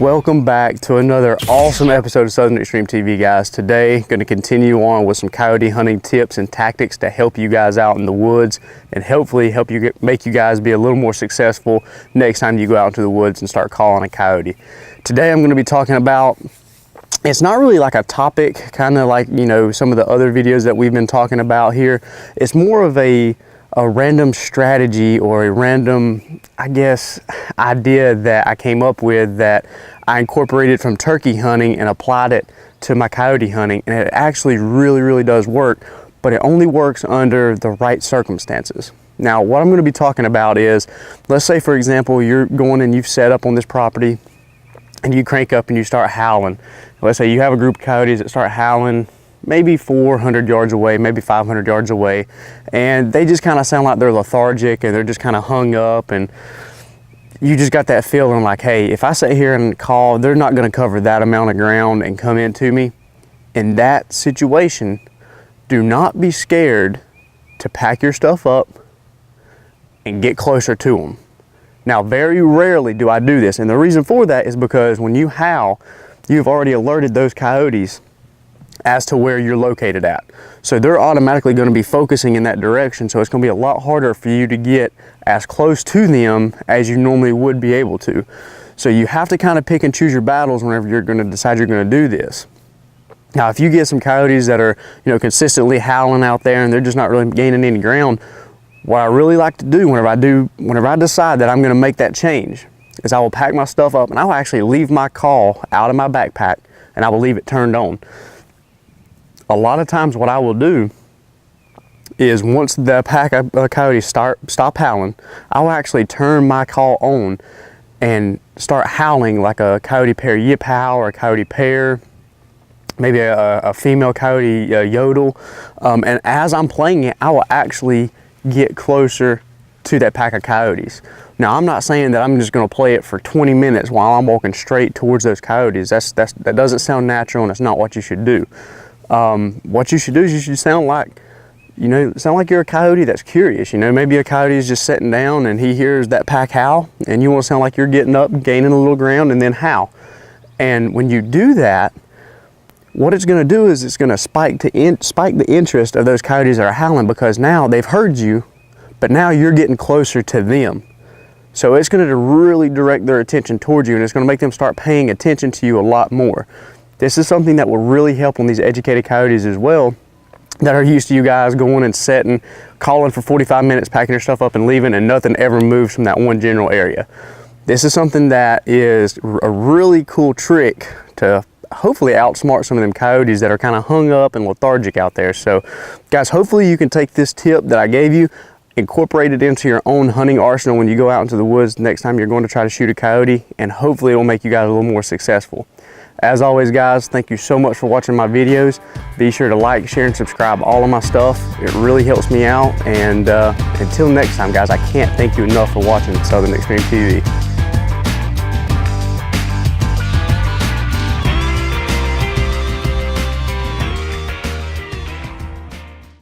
Welcome back to another awesome episode of Southern Extreme TV, guys. Today, going to continue on with some coyote hunting tips and tactics to help you guys out in the woods and hopefully help you make you guys be a little more successful next time you go out into the woods and start calling a coyote. Today, I'm going to be talking about, it's not really like a topic, kind of like, you know, some of the other videos that we've been talking about here. It's more of a random strategy or a random, I guess, idea that I came up with that I incorporated from turkey hunting and applied it to my coyote hunting, and it actually really does work, but it only works under the right circumstances. Now, what I'm going to be talking about is, let's say for example, you're going and you've set up on this property and you crank up and you start howling. Let's say you have a group of coyotes that start howling maybe 400 yards away, maybe 500 yards away, and they just kind of sound like they're lethargic and they're just kind of hung up, and you just got that feeling like, hey, if I sit here and call, they're not going to cover that amount of ground and come into me. In that situation, do not be scared to pack your stuff up and get closer to them. Now, very rarely do I do this, and the reason for that is because when you howl, you've already alerted those coyotes as to where you're located at. So they're automatically going to be focusing in that direction, so it's going to be a lot harder for you to get as close to them as you normally would be able to. So you have to kind of pick and choose your battles whenever you're going to decide you're going to do this. Now, if you get some coyotes that are, you know, consistently howling out there and they're just not really gaining any ground, what I really like to do whenever I decide that I'm going to make that change is I will pack my stuff up and I will actually leave my call out of my backpack and I will leave it turned on. A lot of times what I will do is once the pack of coyotes stop howling, I will actually turn my call on and start howling like a coyote pair yip howl or a coyote pair, maybe a female coyote yodel. And as I'm playing it, I will actually get closer to that pack of coyotes. Now, I'm not saying that I'm just going to play it for 20 minutes while I'm walking straight towards those coyotes. That doesn't sound natural, and it's not what you should do. What you should do is you should sound like you're a coyote that's curious. You know, maybe a coyote is just sitting down and he hears that pack howl, and you want to sound like you're getting up, gaining a little ground, and then howl. And when you do that, what it's going to do is it's going to spike the interest of those coyotes that are howling, because now they've heard you, but now you're getting closer to them. So it's going to really direct their attention towards you, and it's going to make them start paying attention to you a lot more. This is something that will really help on these educated coyotes as well, that are used to you guys going and setting, calling for 45 minutes, packing your stuff up and leaving, and nothing ever moves from that one general area. This is something that is a really cool trick to hopefully outsmart some of them coyotes that are kind of hung up and lethargic out there. So guys, hopefully you can take this tip that I gave you, incorporate it into your own hunting arsenal when you go out into the woods next time you're going to try to shoot a coyote, and hopefully it will make you guys a little more successful. As always, guys, thank you so much for watching my videos. Be sure to like, share, and subscribe all of my stuff. It really helps me out. And until next time, guys, I can't thank you enough for watching Southern Extreme TV.